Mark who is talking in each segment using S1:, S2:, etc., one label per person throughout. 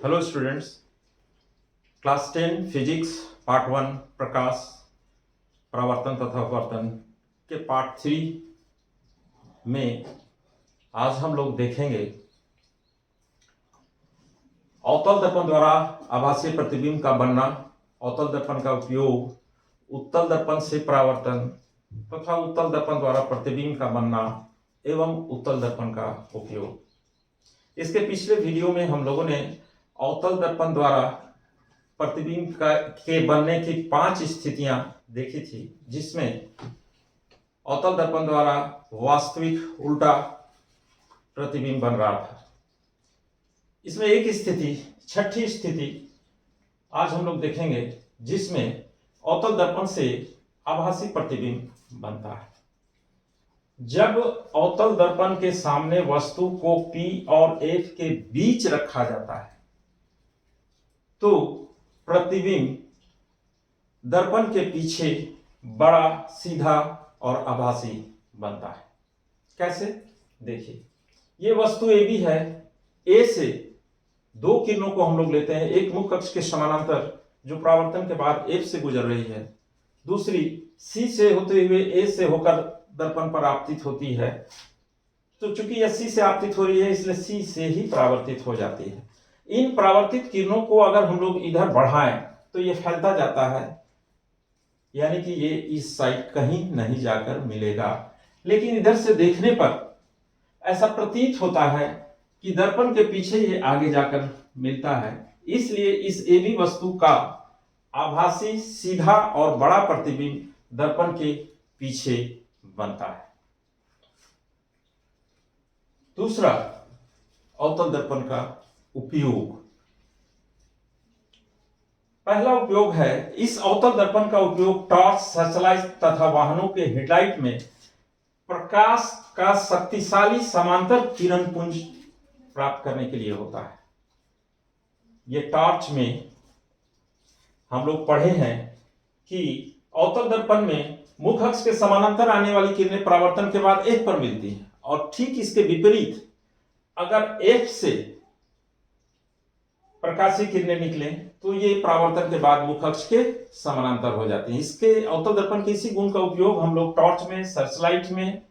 S1: Hello students, class 10 physics part 1 प्रकाश परावर्तन तथा अपवर्तन के पार्ट 3 में आज हम लोग देखेंगे अवतल दर्पण द्वारा आभासीय प्रतिबिंब का बनना, अवतल दर्पण का उपयोग, उत्तल दर्पण से परावर्तन तथा उत्तल दर्पण द्वारा प्रतिबिंब का बनना एवं उत्तल दर्पण का उपयोग। इसके पिछले वीडियो में हम लोगों ने अवतल दर्पण द्वारा प्रतिबिंब के बनने की 5 स्थितियां देखी थी, जिसमें अवतल दर्पण द्वारा वास्तविक उल्टा प्रतिबिंब बन रहा था। इसमें एक स्थिति, छठी स्थिति आज हम लोग देखेंगे, जिसमें अवतल दर्पण से आभासी प्रतिबिंब बनता है। जब अवतल दर्पण के सामने वस्तु को P और F के बीच रखा जाता है तो प्रतिबिंब दर्पण के पीछे बड़ा, सीधा और आभासी बनता है। कैसे? देखिए, ये वस्तु AB है। A से दो किरणों को हम लोग लेते हैं, एक मुख्य अक्ष के समानांतर जो परावर्तन के बाद F से गुजर रही है, दूसरी C से होते हुए A से होकर दर्पण पर आपतित होती है। तो चूंकि यह C से आपतित हो रही है, इसलिए C से ही परावर्तित हो जाती है। इन परावर्तित किरणों को अगर हम लोग इधर बढ़ाएं तो ये फैलता जाता है, यानी कि ये इस साइड कहीं नहीं जाकर मिलेगा। लेकिन इधर से देखने पर ऐसा प्रतीत होता है कि दर्पण के पीछे ये आगे जाकर मिलता है। इसलिए इस AB वस्तु का आभासी सीधा और बड़ा प्रतिबिंब दर्पण के पीछे बनता है। दूसरा, अवतल दर्पण का उपयोग। पहला उपयोग है, इस अवतल दर्पण का उपयोग टॉर्च, सर्चलाइट तथा वाहनों के हेडलाइट में प्रकाश का शक्तिशाली समांतर किरण पुंज प्राप्त करने के लिए होता है। यह टॉर्च में हम लोग पढ़े हैं कि अवतल दर्पण में मुख्य अक्ष के समानांतर आने वाली किरणें परावर्तन के बाद F पर मिलती हैं, और ठीक इसके विपरीत अगर F से प्रकाशीय किरणें निकलें तो ये परावर्तन के बाद मुख्य अक्ष के समानांतर हो जाती हैं। इसके अवतल दर्पण के इसी गुण का उपयोग हम लोग टॉर्च में, सर्चलाइट में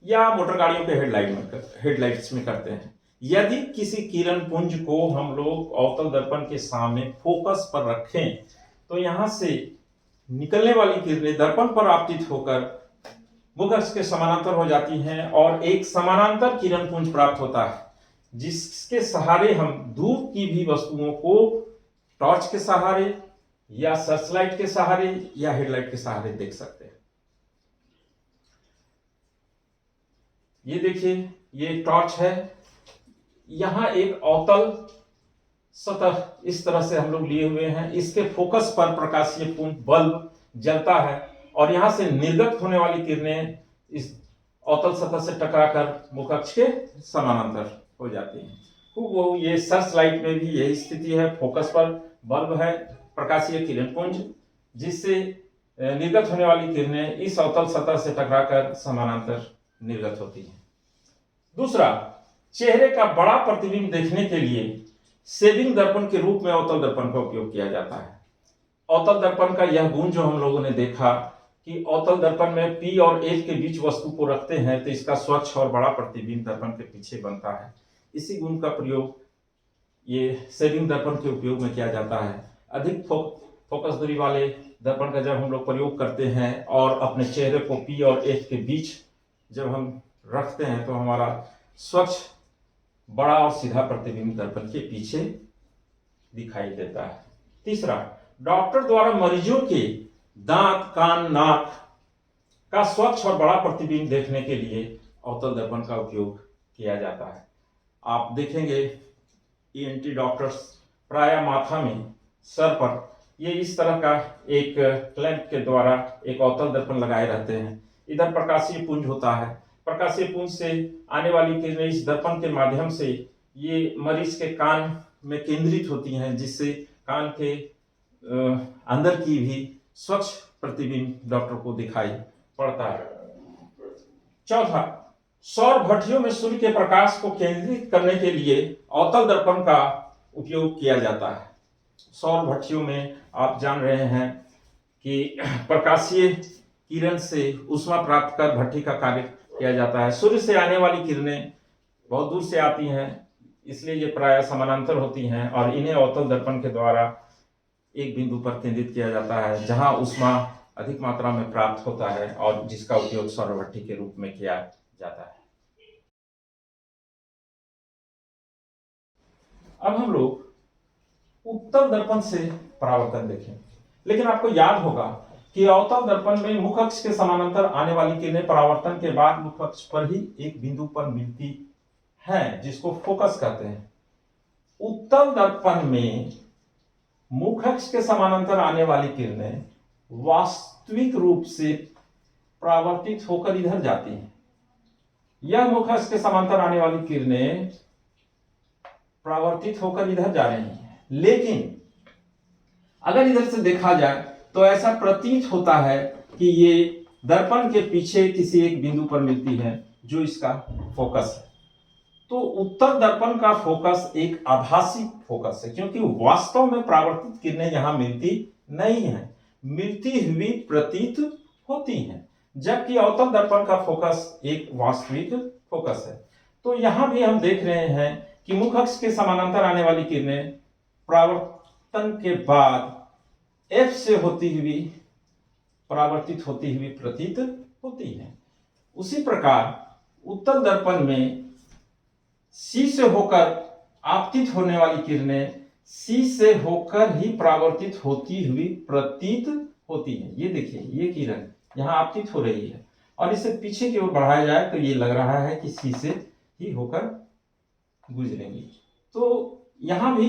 S1: या मोटर गाड़ियों के हेडलाइट्स में करते हैं। यदि किसी किरण पुंज को हम लोग अवतल दर्पण के सामने फोकस पर रखें तो यहां से निकलने वाली किरणें दर्पण पर आपतित होकर मुख्य अक्ष के समानांतर हो जाती हैं और एक समानांतर किरण पुंज प्राप्त होता है, जिसके सहारे हम दूर की भी वस्तुओं को टॉर्च के सहारे या सर्चलाइट के सहारे या हेडलाइट के सहारे देख सकते हैं। ये देखिए, ये टॉर्च है। यहां एक अवतल सतह इस तरह से हम लोग लिए हुए हैं। इसके फोकस पर प्रकाशीय पुंज बल्ब जलता है और यहां से निर्गत होने वाली किरणें इस अवतल सतह से टकराकर मुख्य अक्ष के समानांतर हो जाती हैं। वो ये सर्च लाइट में भी यही स्थिति है। फोकस पर बल्ब है, प्रकाशीय किरण पुंज, जिससे निर्गत होने वाली किरणें इस अवतल सतह से टकराकर समानांतर निर्गत होती हैं। दूसरा, चेहरे का बड़ा प्रतिबिंब देखने के लिए सेविंग दर्पण के रूप में अवतल दर्पण का उपयोग किया जाता है। अवतल दर्पण का यह गुण जो हम लोगों ने देखा कि अवतल दर्पण में P और F के बीच वस्तु को रखते हैं तो इसका स्वच्छ और बड़ा प्रतिबिंब दर्पण के पीछे बनता है। इसी गुण का प्रयोग ये सेविंग दर्पण के उपयोग में किया जाता है। अधिक फोकस दूरी वाले दर्पण का जब हम लोग प्रयोग करते हैं और अपने चेहरे को P और F के बीच जब हम रखते हैं तो हमारा स्वच्छ, बड़ा और सीधा प्रतिबिंब दर्पण के पीछे दिखाई देता है। तीसरा, डॉक्टर द्वारा मरीजों के दांत, कान, नाक का स्वच्छ और बड़ा प्रतिबिंब देखने के लिए अवतल दर्पण का उपयोग किया जाता है। आप देखेंगे ENT डॉक्टर्स प्रायः माथा में, सर पर ये इस तरह का एक क्लैंप के द्वारा एक अवतल दर्पण लगाए रहते हैं। इधर प्रकाशीय पुंज होता है। प्रकाशीय पुंज से आने वाली किरणें इस दर्पण के माध्यम से ये मरीज के कान में केंद्रित होती हैं, जिससे कान के अंदर की भी स्वच्छ प्रतिबिंब डॉक्टर को दिखाई पड़ता है। चौथा, सौर भट्टियों में सूर्य के प्रकाश को केंद्रित करने के लिए अवतल दर्पण का उपयोग किया जाता है। सौर भट्टियों में आप जान रहे हैं कि प्रकाशीय किरण से ऊष्मा प्राप्त कर भट्टी का कार्य किया जाता है। सूर्य से आने वाली किरणें बहुत दूर से आती हैं, इसलिए ये प्रायः समानांतर होती हैं और इन्हें अवतल दर्पण के द्वारा एक बिंदु पर केंद्रित किया जाता है जहां ऊष्मा अधिक मात्रा में प्राप्त होता है और जिसका उपयोग सौर भट्टी के रूप में किया जाता है। अब हम लोग उत्तल दर्पण से परावर्तन देखें। लेकिन आपको याद होगा कि अवतल दर्पण में मुख्य अक्ष के समानांतर आने वाली किरणें परावर्तन के बाद मुख्य अक्ष पर ही एक बिंदु पर मिलती हैं, जिसको फोकस कहते हैं। उत्तल दर्पण में मुख्य अक्ष के समानांतर आने वाली किरणें वास्तविक रूप से परावर्तित होकर इधर जाती हैं। यह मुख्य अक्ष के समांतर आने वाली किरणें परावर्तित होकर इधर जा रही हैं, लेकिन अगर इधर से देखा जाए तो ऐसा प्रतीत होता है कि ये दर्पण के पीछे किसी एक बिंदु पर मिलती है जो इसका फोकस है। तो उत्तल दर्पण का फोकस एक आभासी फोकस है, क्योंकि वास्तव में परावर्तित किरणें यहां मिलती नहीं है, मिलती हुई प्रतीत होती हैं, जबकि अवतल दर्पण का फोकस एक वास्तविक फोकस है। तो यहां भी हम देख रहे हैं कि मुख्य अक्ष के समानांतर आने वाली किरणें परावर्तन के बाद F से होती हुई परावर्तित होती हुई प्रतीत होती है। उसी प्रकार उत्तल दर्पण में C से होकर आपतित होने वाली किरणें C से होकर ही परावर्तित होती हुई प्रतीत होती है। ये देखिए, ये किरण यहाँ आपतित हो रही है और इसे पीछे की ओर बढ़ाया जाए तो ये लग रहा है कि C से ही होकर गुजरेंगी। तो यहाँ भी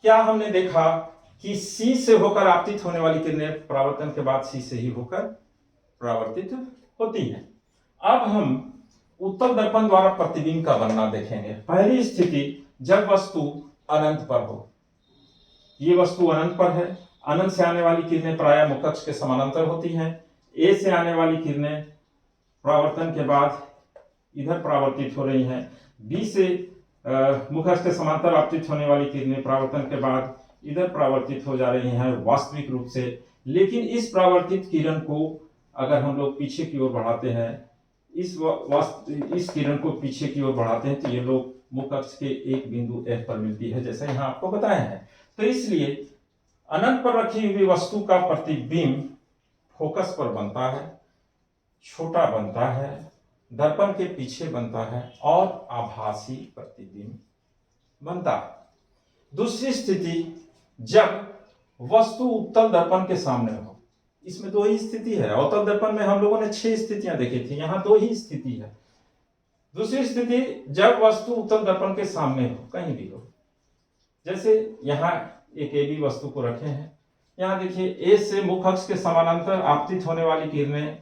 S1: क्या हमने देखा कि C से होकर आपतित होने वाली किरणें परावर्तन के बाद C से ही होकर परावर्तित होती हैं। अब हम उत्तल दर्पण द्वारा प्रतिबिंब का बनना देखेंगे। पहली स्थिति जब वस्तु अनंत पर हो। ये वस्तु अनंत पर है। अनंत से आने वाली किरणें प्रायः मुख्य अक्ष के समानांतर होती हैं। A से आने वाली किरणें परावर्तन के बाद इधर परावर्तित हो रही हैं। B से मुख्य अक्ष के समांतर आपतित होने वाली किरणें परावर्तन के बाद इधर परावर्तित हो जा रही हैं वास्तविक रूप से। लेकिन इस परावर्तित किरण को अगर हम लोग पीछे की ओर बढ़ाते हैं, इस किरण को पीछे की ओर बढ़ाते हैं तो ये लोग मुख्य अक्ष के एक बिंदु F पर मिलती है, जैसा यहाँ आपको बताया है। तो इसलिए अनंत पर रखी हुई वस्तु का प्रतिबिंब फोकस पर बनता है, छोटा बनता है, दर्पण के पीछे बनता है और आभासी प्रतिबिंब बनता है। दूसरी स्थिति जब वस्तु उत्तल दर्पण के सामने हो। इसमें दो ही स्थिति है। अवतल दर्पण में हम लोगों ने 6 स्थितियां देखी थी, यहां 2 ही स्थिति है। दूसरी स्थिति जब वस्तु उत्तल दर्पण के सामने हो, कहीं भी हो। जैसे यहां एक AB वस्तु को रखे हैं। यहां देखिए, A से मुख्य अक्ष के समानांतर आपतित होने वाली किरणें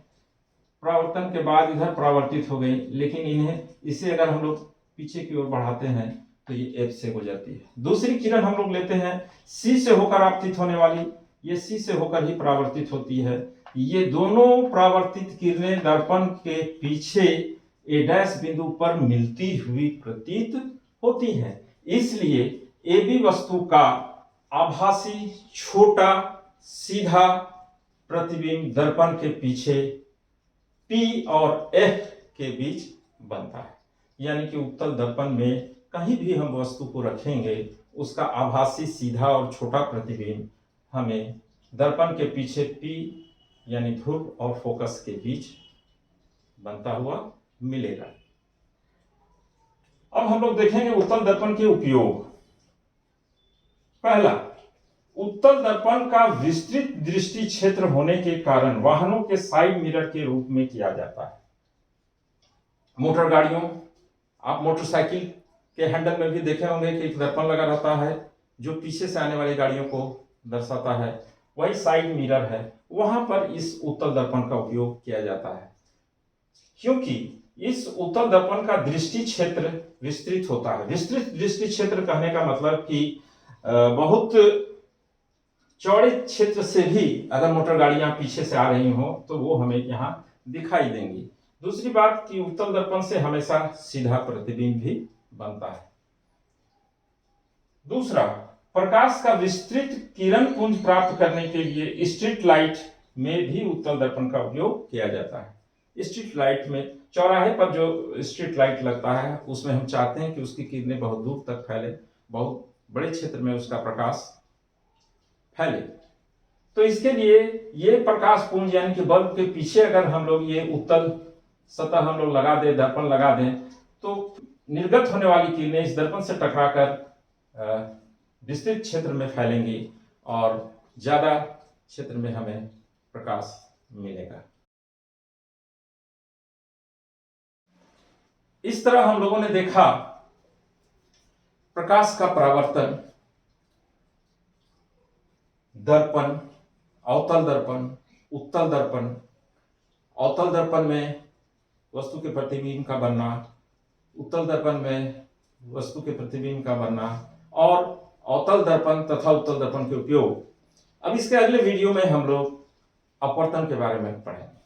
S1: परावर्तन के बाद इधर परावर्तित हो गई, लेकिन इसे अगर हम लोग पीछे की ओर बढ़ाते हैं तो ये F से गुजरती है। दूसरी किरण हम लोग लेते हैं C से होकर आपतित होने वाली, ये C से होकर ही परावर्तित होती है। ये दोनों परावर्तित किरणें दर्पण के पीछे A' बिंदु पर मिलती हुई प्रतीत होती हैं। इसलिए AB वस्तु का आभासी छोटा सीधा प्रतिबिंब दर्पण के पीछे P और F के बीच बनता है। यानी कि उत्तल दर्पण में कहीं भी हम वस्तु को रखेंगे, उसका आभासी सीधा और छोटा प्रतिबिंब हमें दर्पण के पीछे P यानी ध्रुव और फोकस के बीच बनता हुआ मिलेगा। अब हम लोग देखेंगे उत्तल दर्पण के उपयोग। पहला, उत्तल दर्पण का विस्तृत दृष्टि क्षेत्र होने के कारण वाहनों के साइड मिरर के रूप में किया जाता है। मोटर गाड़ियों, आप मोटरसाइकिल के हैंडल में भी देखे होंगे कि एक दर्पण लगा रहता है जो पीछे से आने वाली गाड़ियों को दर्शाता है, वही साइड मिरर है। वहां पर इस उत्तल दर्पण का उपयोग किया जाता है, क्योंकि इस उत्तल दर्पण का दृष्टि क्षेत्र विस्तृत होता है। विस्तृत दृष्टि क्षेत्र कहने का मतलब कि बहुत चौड़े क्षेत्र से भी अगर मोटर गाड़ियां पीछे से आ रही हो तो वो हमें यहाँ दिखाई देंगी। दूसरी बात कि उत्तल दर्पण से हमेशा सीधा प्रतिबिंब भी बनता है। दूसरा, प्रकाश का विस्तृत किरण पुंज प्राप्त करने के लिए स्ट्रीट लाइट में भी उत्तल दर्पण का उपयोग किया जाता है। स्ट्रीट लाइट में चौराहे पर जो स्ट्रीट लाइट लगता है उसमें हम चाहते हैं कि उसकी किरणें बहुत दूर तक फैले, बहुत बड़े क्षेत्र में उसका प्रकाश फैले। तो इसके लिए ये प्रकाश पुंज यानी कि बल्ब के पीछे अगर हम लोग ये उत्तल सतह हम लोग लगा दें, दर्पण लगा दें, तो निर्गत होने वाली किरणें इस दर्पण से टकराकर विस्तृत क्षेत्र में फैलेंगी और ज्यादा क्षेत्र में हमें प्रकाश मिलेगा। इस तरह हम लोगों ने देखा प्रकाश का परावर्तन, दर्पण, अवतल दर्पण, उत्तल दर्पण। अवतल दर्पण में वस्तु के प्रतिबिंब का बनना, उत्तल दर्पण में वस्तु के प्रतिबिंब का बनना और अवतल दर्पण तथा उत्तल दर्पण के उपयोग। अब इसके अगले वीडियो में हम लोग अपवर्तन के बारे में पढ़ेंगे।